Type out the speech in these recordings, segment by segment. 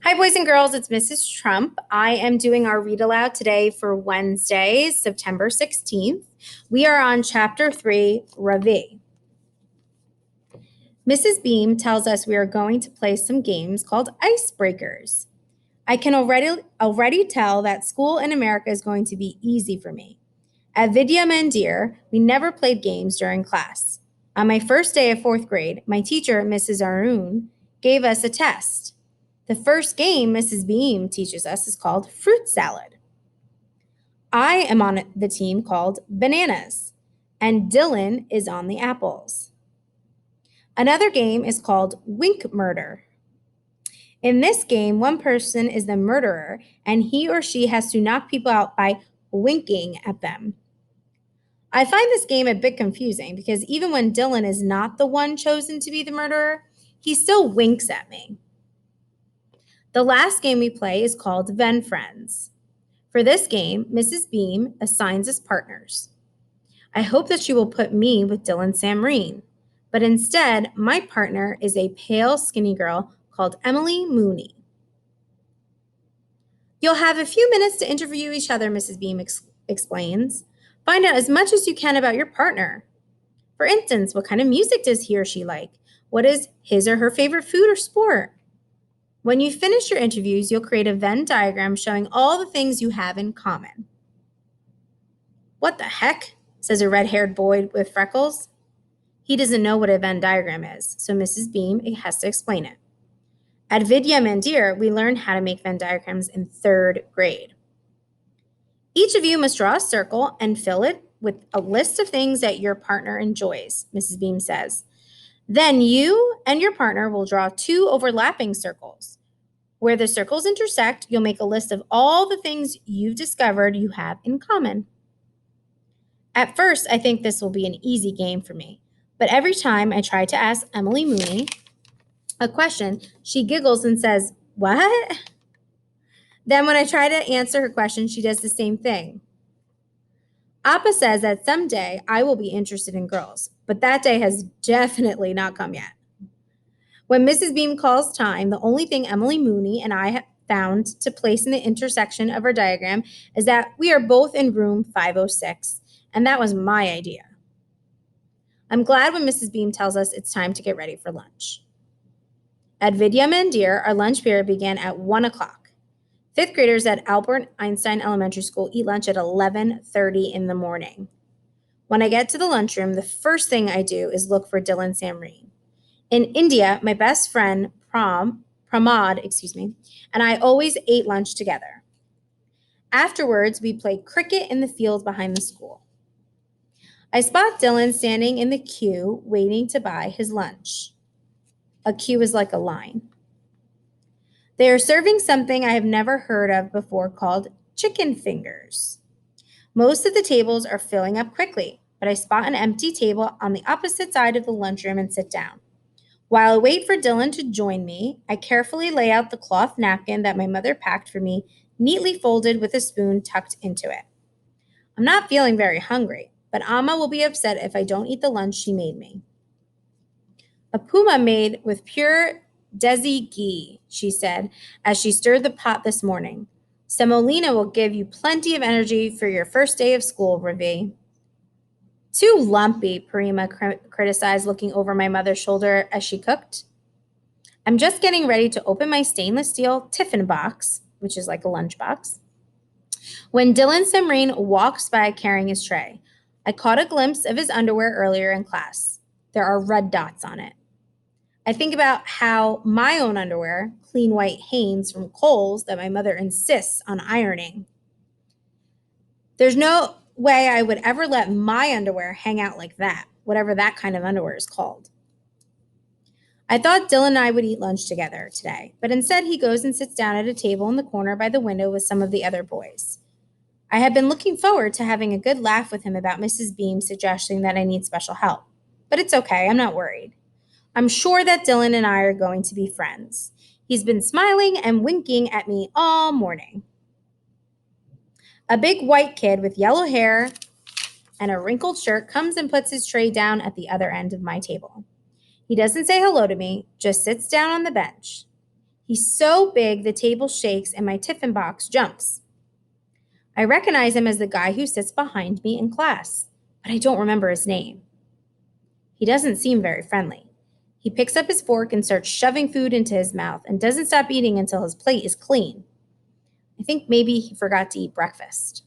Hi, boys and girls. It's Mrs. Trump. I am doing our read aloud today for Wednesday, September 16th. We are on Chapter 3, Ravi. Mrs. Beam tells us we are going to play some games called icebreakers. I can already tell that school in America is going to be easy for me. At Vidya Mandir, we never played games during class. On my first day of fourth grade, my teacher, Mrs. Arun, gave us a test. The first game Mrs. Beam teaches us is called fruit salad. I am on the team called bananas, and Dylan is on the apples. Another game is called wink murder. In this game, one person is the murderer, and he or she has to knock people out by winking at them. I find this game a bit confusing because even when Dylan is not the one chosen to be the murderer, he still winks at me. The last game we play is called Ven Friends. For this game, Mrs. Beam assigns us partners. I hope that she will put me with Dylan Samreen, but instead, my partner is a pale, skinny girl called Emily Mooney. You'll have a few minutes to interview each other, Mrs. Beam explains. Find out as much as you can about your partner. For instance, what kind of music does he or she like? What is his or her favorite food or sport? When you finish your interviews, you'll create a Venn diagram showing all the things you have in common. What the heck? Says a red-haired boy with freckles. He doesn't know what a Venn diagram is, so Mrs. Beam has to explain it. At Vidya Mandir, we learn how to make Venn diagrams in third grade. Each of you must draw a circle and fill it with a list of things that your partner enjoys, Mrs. Beam says. Then you and your partner will draw two overlapping circles. Where the circles intersect, you'll make a list of all the things you've discovered you have in common. At first, I think this will be an easy game for me, but every time I try to ask Emily Mooney a question, she giggles and says, "What?" Then when I try to answer her question, she does the same thing. Appa says that someday I will be interested in girls, but that day has definitely not come yet. When Mrs. Beam calls time, the only thing Emily Mooney and I have found to place in the intersection of our diagram is that we are both in room 506, and that was my idea. I'm glad when Mrs. Beam tells us it's time to get ready for lunch. At Vidya Mandir, our lunch period began at 1 o'clock. Fifth graders at Albert Einstein Elementary School eat lunch at 11:30 in the morning. When I get to the lunchroom, the first thing I do is look for Dylan Samreen. In India, my best friend Pramod, and I always ate lunch together. Afterwards, we played cricket in the field behind the school. I spot Dylan standing in the queue waiting to buy his lunch. A queue is like a line. They are serving something I have never heard of before called chicken fingers. Most of the tables are filling up quickly, but I spot an empty table on the opposite side of the lunchroom and sit down. While I wait for Dylan to join me, I carefully lay out the cloth napkin that my mother packed for me, neatly folded with a spoon tucked into it. I'm not feeling very hungry, but Amma will be upset if I don't eat the lunch she made me. A puma made with pure desi ghee, she said, as she stirred the pot this morning. Semolina will give you plenty of energy for your first day of school, Ravi. Too lumpy, Parima criticized, looking over my mother's shoulder as she cooked. I'm just getting ready to open my stainless steel tiffin box, which is like a lunchbox, when Dylan Samreen walks by carrying his tray. I caught a glimpse of his underwear earlier in class. There are red dots on it. I think about how my own underwear, clean white Hanes from Kohl's that my mother insists on ironing. There's no way I would ever let my underwear hang out like that, whatever that kind of underwear is called. I thought Dylan and I would eat lunch together today, but instead he goes and sits down at a table in the corner by the window with some of the other boys. I had been looking forward to having a good laugh with him about Mrs. Beam suggesting that I need special help, but it's okay, I'm not worried. I'm sure that Dylan and I are going to be friends. He's been smiling and winking at me all morning. A big white kid with yellow hair and a wrinkled shirt comes and puts his tray down at the other end of my table. He doesn't say hello to me, just sits down on the bench. He's so big the table shakes and my tiffin box jumps. I recognize him as the guy who sits behind me in class, but I don't remember his name. He doesn't seem very friendly. He picks up his fork and starts shoving food into his mouth and doesn't stop eating until his plate is clean. I think maybe he forgot to eat breakfast.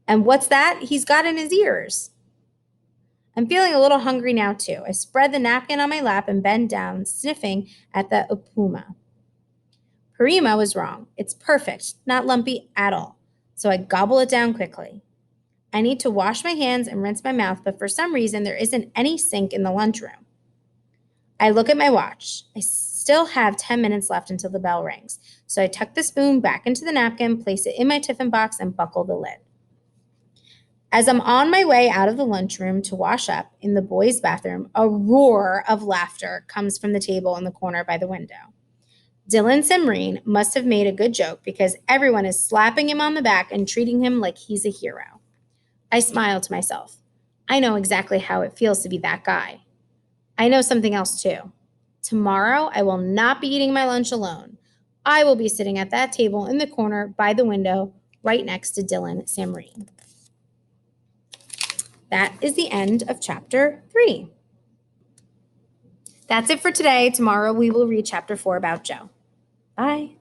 And what's that he's got in his ears? I'm feeling a little hungry now, too. I spread the napkin on my lap and bend down, sniffing at the upuma. Parima was wrong. It's perfect, not lumpy at all. So I gobble it down quickly. I need to wash my hands and rinse my mouth, but for some reason, there isn't any sink in the lunchroom. I look at my watch. I still have 10 minutes left until the bell rings. So I tuck the spoon back into the napkin, place it in my tiffin box, and buckle the lid. As I'm on my way out of the lunchroom to wash up in the boys' bathroom, a roar of laughter comes from the table in the corner by the window. Dylan Simreen must have made a good joke because everyone is slapping him on the back and treating him like he's a hero. I smile to myself. I know exactly how it feels to be that guy. I know something else too. Tomorrow, I will not be eating my lunch alone. I will be sitting at that table in the corner by the window right next to Dylan Simreen. That is the end of chapter 3. That's it for today. Tomorrow we will read chapter 4 about Joe. Bye.